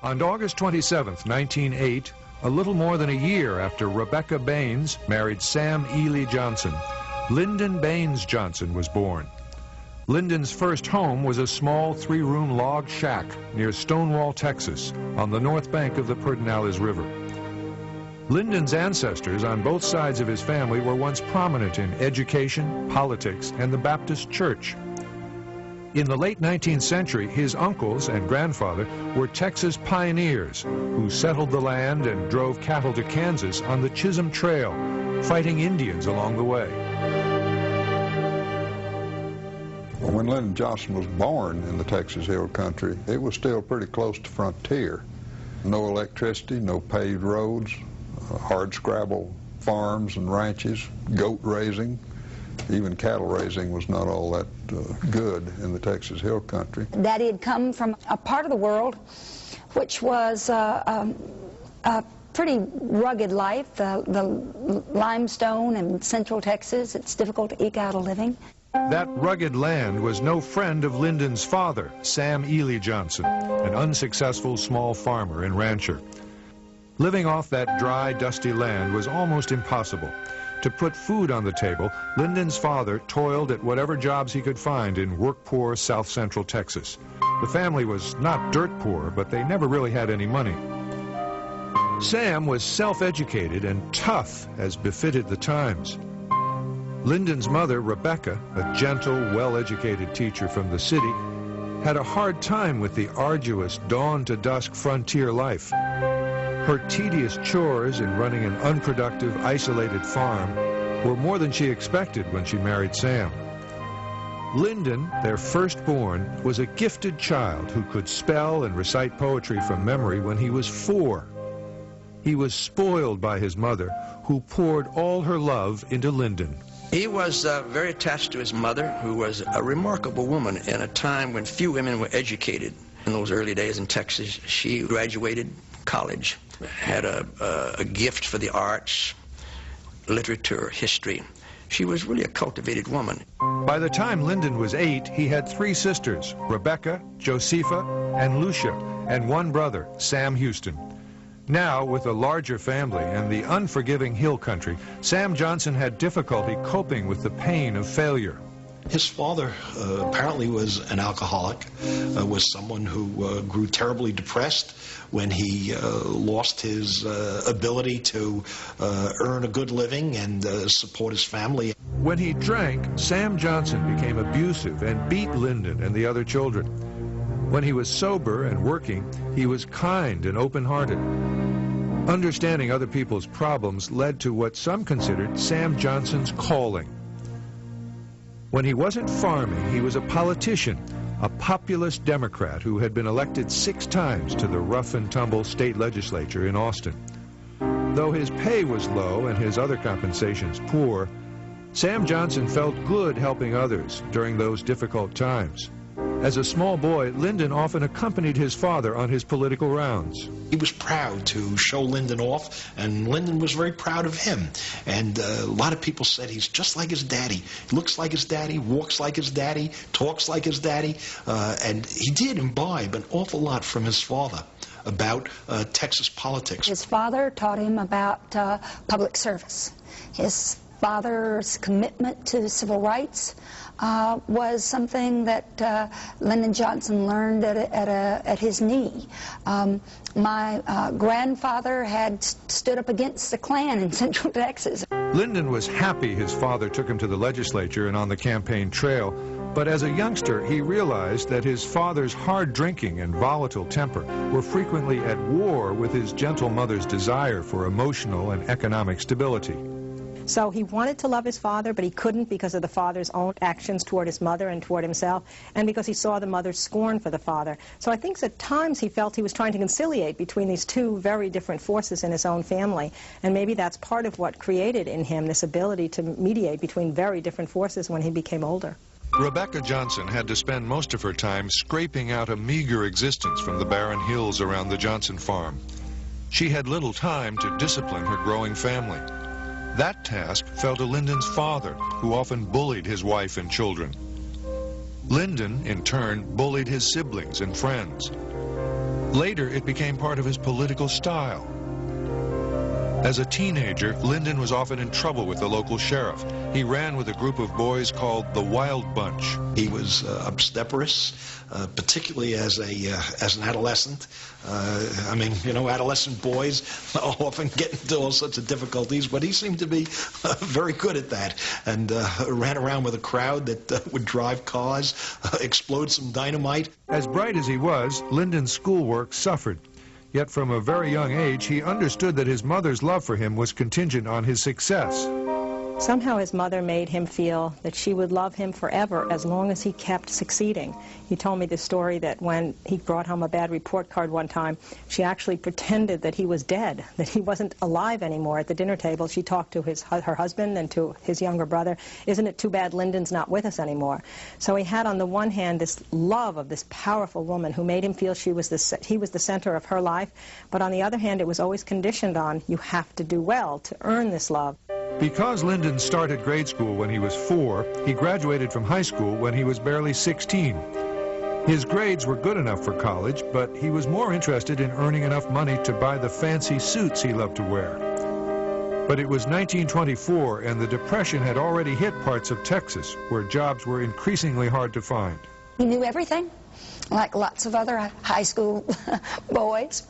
On August 27, 1908, a little more than a year after Rebecca Baines married Sam Ely Johnson, Lyndon Baines Johnson was born. Lyndon's first home was a small three-room log shack near Stonewall, Texas, on the north bank of the Pedernales River. Lyndon's ancestors on both sides of his family were once prominent in education, politics, and the Baptist Church. In the late 19th century, his uncles and grandfather were Texas pioneers who settled the land and drove cattle to Kansas on the Chisholm Trail, fighting Indians along the way. When Lyndon Johnson was born in the Texas Hill Country, it was still pretty close to frontier. No electricity, no paved roads, hard-scrabble farms and ranches, goat raising. Even cattle raising was not all that good in the Texas Hill Country. Daddy had come from a part of the world which was a pretty rugged life, the limestone in central Texas. It's difficult to eke out a living. That rugged land was no friend of Lyndon's father, Sam Ely Johnson, an unsuccessful small farmer and rancher. Living off that dry, dusty land was almost impossible. To put food on the table, Lyndon's father toiled at whatever jobs he could find in work-poor South Central Texas. The family was not dirt poor, but they never really had any money. Sam was self-educated and tough, as befitted the times. Lyndon's mother, Rebecca, a gentle, well-educated teacher from the city, had a hard time with the arduous dawn-to-dusk frontier life. Her tedious chores in running an unproductive, isolated farm were more than she expected when she married Sam. Lyndon, their firstborn, was a gifted child who could spell and recite poetry from memory when he was 4. He was spoiled by his mother, who poured all her love into Lyndon. He was very attached to his mother, who was a remarkable woman in a time when few women were educated. In those early days in Texas, she graduated college, had a gift for the arts, literature, history. She was really a cultivated woman. By the time Lyndon was 8, he had 3 sisters, Rebecca, Josepha, and Lucia, and 1 brother, Sam Houston. Now, with a larger family and the unforgiving hill country, Sam Johnson had difficulty coping with the pain of failure. His father apparently was an alcoholic, was someone who grew terribly depressed when he lost his ability to earn a good living and support his family. When he drank, Sam Johnson became abusive and beat Lyndon and the other children. When he was sober and working, he was kind and open-hearted. Understanding other people's problems led to what some considered Sam Johnson's calling. When he wasn't farming, he was a politician, a populist Democrat who had been elected 6 times to the rough-and-tumble state legislature in Austin. Though his pay was low and his other compensations poor, Sam Johnson felt good helping others during those difficult times. As a small boy, Lyndon often accompanied his father on his political rounds. He was proud to show Lyndon off, and Lyndon was very proud of him. And a lot of people said he's just like his daddy. He looks like his daddy, walks like his daddy, talks like his daddy. And he did imbibe an awful lot from his father about Texas politics. His father taught him about public service. His father's commitment to civil rights was something that Lyndon Johnson learned at his knee. My grandfather had stood up against the Klan in Central Texas. Lyndon was happy his father took him to the legislature and on the campaign trail, but as a youngster he realized that his father's hard drinking and volatile temper were frequently at war with his gentle mother's desire for emotional and economic stability. So he wanted to love his father, but he couldn't because of the father's own actions toward his mother and toward himself, and because he saw the mother's scorn for the father. So I think at times he felt he was trying to conciliate between these 2 very different forces in his own family, and maybe that's part of what created in him this ability to mediate between very different forces when he became older. Rebecca Johnson had to spend most of her time scraping out a meager existence from the barren hills around the Johnson farm. She had little time to discipline her growing family. That task fell to Lyndon's father, who often bullied his wife and children. Lyndon, in turn, bullied his siblings and friends. Later, it became part of his political style. As a teenager, Lyndon was often in trouble with the local sheriff. He ran with a group of boys called the Wild Bunch. He was obstreperous, particularly as an adolescent. I mean, you know, adolescent boys often get into all sorts of difficulties, but he seemed to be very good at that, and ran around with a crowd that would drive cars, explode some dynamite. As bright as he was, Lyndon's schoolwork suffered. Yet from a very young age, he understood that his mother's love for him was contingent on his success. Somehow his mother made him feel that she would love him forever as long as he kept succeeding. He told me the story that when he brought home a bad report card one time, she actually pretended that he was dead, that he wasn't alive anymore. At the dinner table, she talked to her husband and to his younger brother, "Isn't it too bad Lyndon's not with us anymore?" So he had on the one hand this love of this powerful woman who made him feel he was the center of her life, but on the other hand it was always conditioned on, you have to do well to earn this love. Because Lyndon started grade school when he was 4, he graduated from high school when he was barely 16. His grades were good enough for college, but he was more interested in earning enough money to buy the fancy suits he loved to wear. But it was 1924, and the Depression had already hit parts of Texas, where jobs were increasingly hard to find. He knew everything, like lots of other high school boys.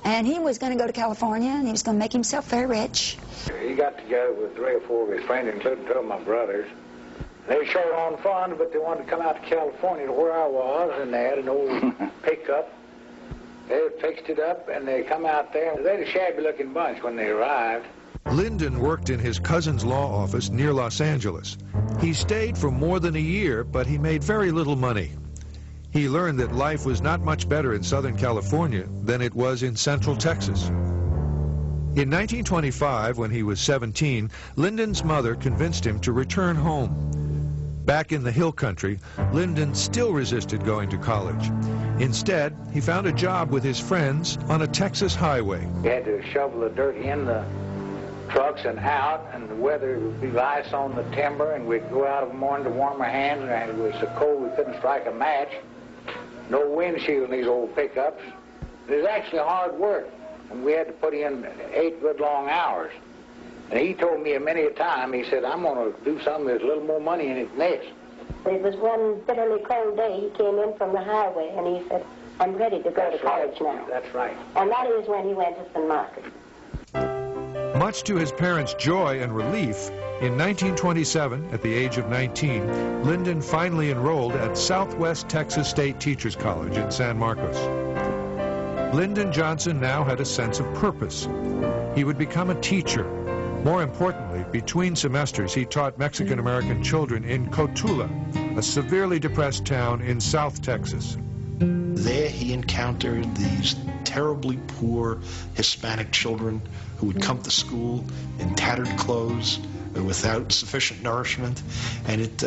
And he was going to go to California, and he was going to make himself very rich. He got together with 3 or 4 of his friends, including 2 of my brothers. They were short on funds, but they wanted to come out to California to where I was, and they had an old pickup. They had fixed it up, and they come out there. They had a shabby-looking bunch when they arrived. Lyndon worked in his cousin's law office near Los Angeles. He stayed for more than a year, but he made very little money. He learned that life was not much better in Southern California than it was in Central Texas. In 1925, when he was 17, Lyndon's mother convinced him to return home. Back in the hill country, Lyndon still resisted going to college. Instead, he found a job with his friends on a Texas highway. We had to shovel the dirt in the trucks and out, and the weather would be ice on the timber, and we'd go out of the morning to warm our hands, and it was so cold we couldn't strike a match. No windshield in these old pickups. It was actually hard work, and we had to put in 8 good long hours. And he told me many a time, he said, I'm going to do something with a little more money in it than this. It was one bitterly cold day. He came in from the highway, and he said, I'm ready to go to college now. That's right. And that is when he went to San Marcos. Much to his parents' joy and relief, in 1927, at the age of 19, Lyndon finally enrolled at Southwest Texas State Teachers College in San Marcos. Lyndon Johnson now had a sense of purpose. He would become a teacher. More importantly, between semesters, he taught Mexican-American children in Cotula, a severely depressed town in South Texas. There he encountered these terribly poor Hispanic children who would come to school in tattered clothes, without sufficient nourishment, and it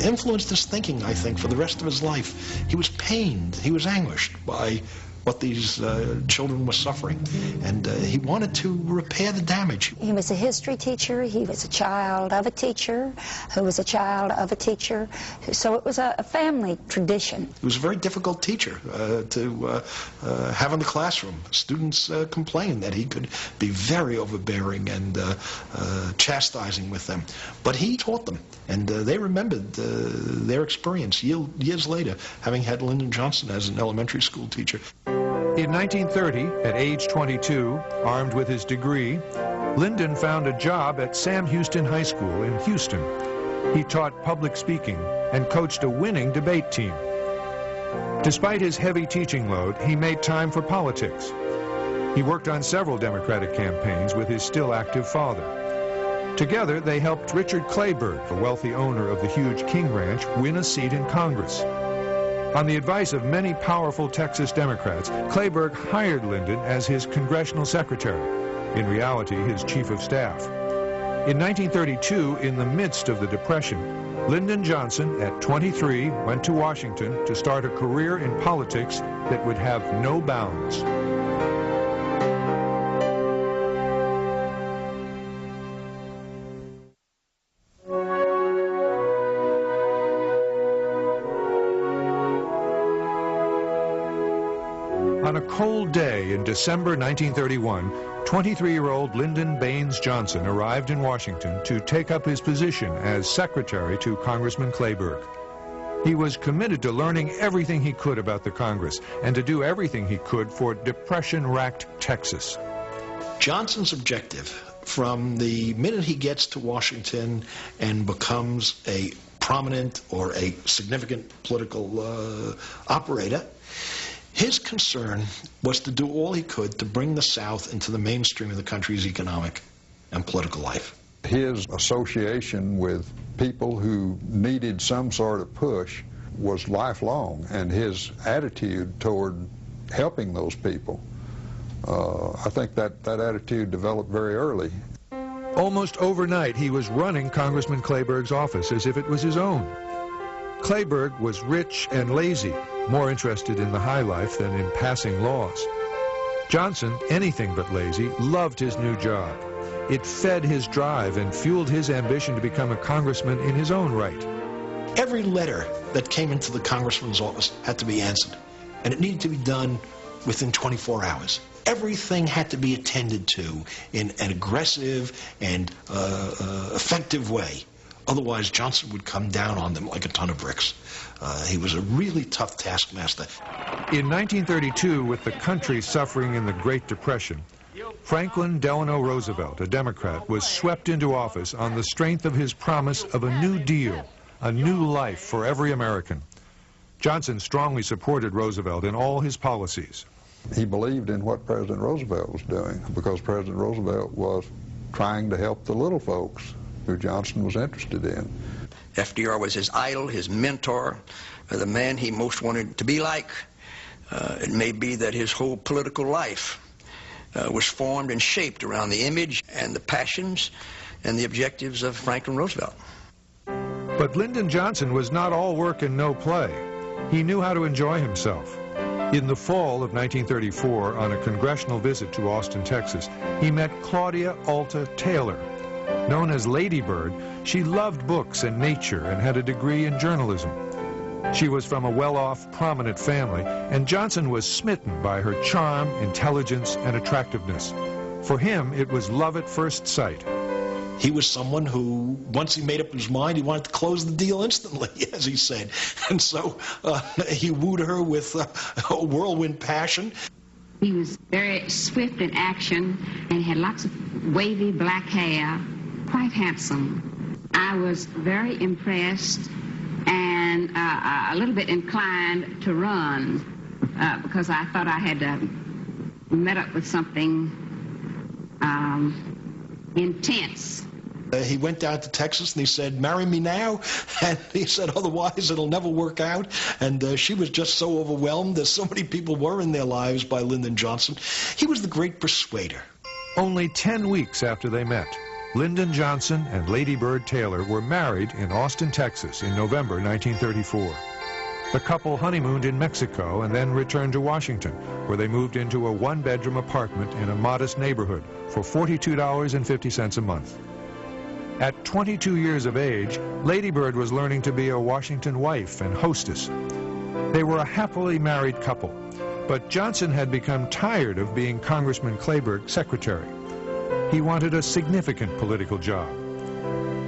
influenced his thinking, I think, for the rest of his life. He was pained, he was anguished by what these children were suffering, and he wanted to repair the damage. He was a history teacher. He was a child of a teacher who was a child of a teacher. So it was a family tradition. He was a very difficult teacher to have in the classroom. Students complained that he could be very overbearing and chastising with them. But he taught them, and they remembered their experience years later, having had Lyndon Johnson as an elementary school teacher. In 1930, at age 22, armed with his degree, Lyndon found a job at Sam Houston High School in Houston. He taught public speaking and coached a winning debate team. Despite his heavy teaching load, he made time for politics. He worked on several Democratic campaigns with his still active father. Together, they helped Richard Clayburgh, the wealthy owner of the huge King Ranch, win a seat in Congress. On the advice of many powerful Texas Democrats, Clayburgh hired Lyndon as his congressional secretary, in reality his chief of staff. In 1932, in the midst of the Depression, Lyndon Johnson, at 23, went to Washington to start a career in politics that would have no bounds. On a cold day in December 1931, 23-year-old Lyndon Baines Johnson arrived in Washington to take up his position as secretary to Congressman Clayburgh. He was committed to learning everything he could about the Congress and to do everything he could for depression-racked Texas. Johnson's objective, from the minute he gets to Washington and becomes a prominent or a significant political operator, his concern was to do all he could to bring the South into the mainstream of the country's economic and political life. His association with people who needed some sort of push was lifelong, and his attitude toward helping those people, I think that attitude developed very early. Almost overnight, he was running Congressman Clayburgh's office as if it was his own. Clayburgh was rich and lazy, more interested in the high life than in passing laws. Johnson, anything but lazy, loved his new job. It fed his drive and fueled his ambition to become a congressman in his own right. Every letter that came into the congressman's office had to be answered, and it needed to be done within 24 hours. Everything had to be attended to in an aggressive and effective way. Otherwise, Johnson would come down on them like a ton of bricks. He was a really tough taskmaster. In 1932, with the country suffering in the Great Depression, Franklin Delano Roosevelt, a Democrat, was swept into office on the strength of his promise of a New Deal, a new life for every American. Johnson strongly supported Roosevelt in all his policies. He believed in what President Roosevelt was doing because President Roosevelt was trying to help the little folks who Johnson was interested in. FDR was his idol, his mentor, the man he most wanted to be like. It may be that his whole political life was formed and shaped around the image and the passions and the objectives of Franklin Roosevelt. But Lyndon Johnson was not all work and no play. He knew how to enjoy himself. In the fall of 1934, on a congressional visit to Austin, Texas, he met Claudia Alta Taylor. Known as Lady Bird, she loved books and nature and had a degree in journalism. She was from a well-off, prominent family, and Johnson was smitten by her charm, intelligence, and attractiveness. For him, it was love at first sight. He was someone who, once he made up his mind, he wanted to close the deal instantly, as he said. And so he wooed her with a whirlwind passion. He was very swift in action and had lots of wavy black hair, quite handsome. I was very impressed and a little bit inclined to run because I thought I had met up with something intense. He went down to Texas and he said, "Marry me now," and he said, "Otherwise it'll never work out." And she was just so overwhelmed, as so many people were in their lives, by Lyndon Johnson. He was the great persuader. Only 10 weeks after they met, Lyndon Johnson and Lady Bird Taylor were married in Austin, Texas in November 1934. The couple honeymooned in Mexico and then returned to Washington, where they moved into a one-bedroom apartment in a modest neighborhood for $42.50 a month. At 22 years of age, Lady Bird was learning to be a Washington wife and hostess. They were a happily married couple, but Johnson had become tired of being Congressman Clayburgh's secretary. He wanted a significant political job.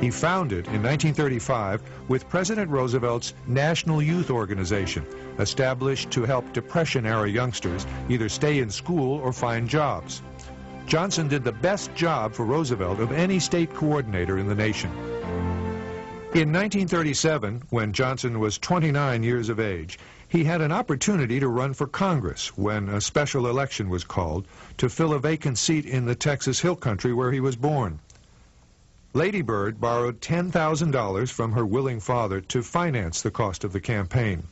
He founded in 1935 with President Roosevelt's National Youth Organization, established to help Depression-era youngsters either stay in school or find jobs. Johnson did the best job for Roosevelt of any state coordinator in the nation. In 1937, when Johnson was 29 years of age, he had an opportunity to run for Congress when a special election was called to fill a vacant seat in the Texas Hill Country where he was born. Lady Bird borrowed $10,000 from her willing father to finance the cost of the campaign.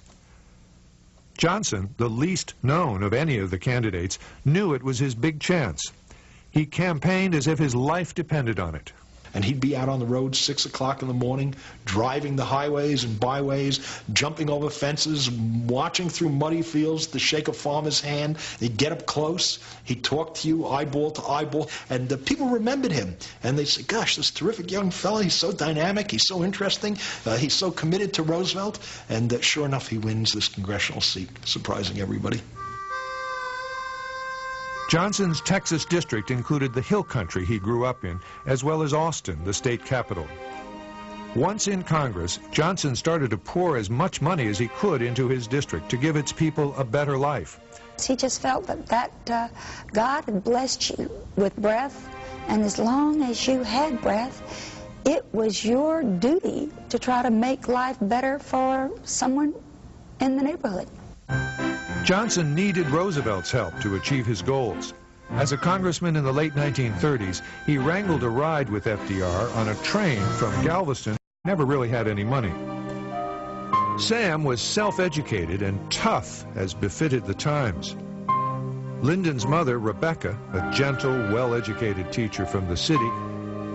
Johnson, the least known of any of the candidates, knew it was his big chance. He campaigned as if his life depended on it. And he'd be out on the road 6 o'clock in the morning, driving the highways and byways, jumping over fences, watching through muddy fields to shake a farmer's hand. He'd get up close. He'd talk to you eyeball to eyeball. And people remembered him. And they'd say, "Gosh, this terrific young fellow, he's so dynamic, he's so interesting, he's so committed to Roosevelt." And sure enough, he wins this congressional seat, surprising everybody. Johnson's Texas district included the hill country he grew up in, as well as Austin, the state capital. Once in Congress, Johnson started to pour as much money as he could into his district to give its people a better life. He just felt that God had blessed you with breath, and as long as you had breath, it was your duty to try to make life better for someone in the neighborhood. Johnson needed Roosevelt's help to achieve his goals. As a congressman in the late 1930s, he wrangled a ride with FDR on a train from Galveston. Never really had any money. Sam was self-educated and tough, as befitted the times. Lyndon's mother, Rebecca, a gentle, well-educated teacher from the city,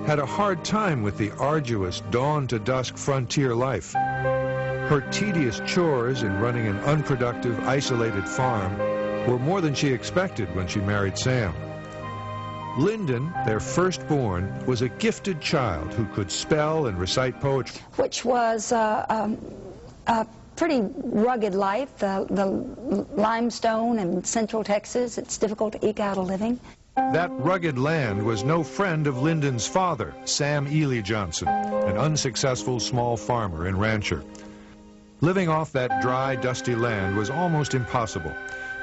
had a hard time with the arduous dawn-to-dusk frontier life. Her tedious chores in running an unproductive, isolated farm were more than she expected when she married Sam. Lyndon, their firstborn, was a gifted child who could spell and recite poetry. Which was a pretty rugged life, the limestone in central Texas. It's difficult to eke out a living. That rugged land was no friend of Lyndon's father, Sam Ely Johnson, an unsuccessful small farmer and rancher. Living off that dry, dusty land was almost impossible.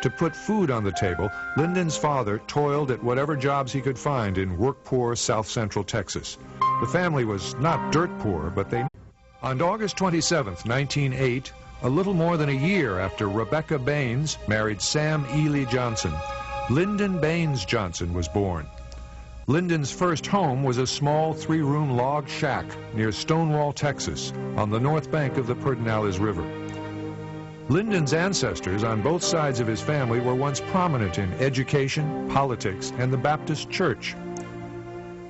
To put food on the table, Lyndon's father toiled at whatever jobs he could find in work-poor South Central Texas. The family was not dirt poor, but they... On August 27, 1908, a little more than a year after Rebecca Baines married Sam Ely Johnson, Lyndon Baines Johnson was born. Lyndon's first home was a small three-room log shack near Stonewall, Texas, on the north bank of the Pedernales River. Lyndon's ancestors on both sides of his family were once prominent in education, politics, and the Baptist Church.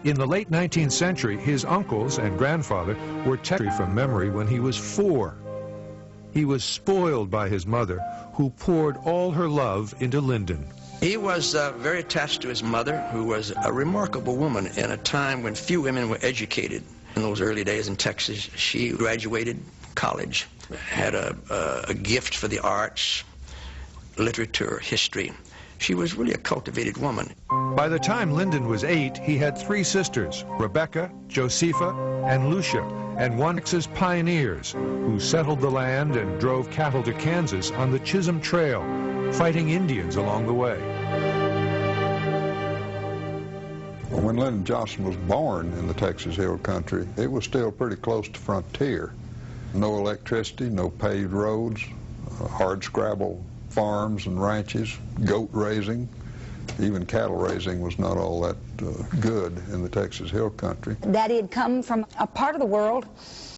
In the late 19th century, his uncles and grandfather were from memory when he was 4. He was spoiled by his mother, who poured all her love into Lyndon. He was very attached to his mother, who was a remarkable woman in a time when few women were educated. In those early days in Texas, she graduated college, had a gift for the arts, literature, history. She was really a cultivated woman. By the time Lyndon was 8, he had 3 sisters, Rebecca, Josepha, and Lucia, and one Texas pioneers who settled the land and drove cattle to Kansas on the Chisholm Trail, fighting Indians along the way. When Lyndon Johnson was born in the Texas Hill Country, it was still pretty close to frontier. No electricity, no paved roads, hard scrabble farms and ranches, goat raising. Even cattle raising was not all that good in the Texas Hill Country. Daddy had come from a part of the world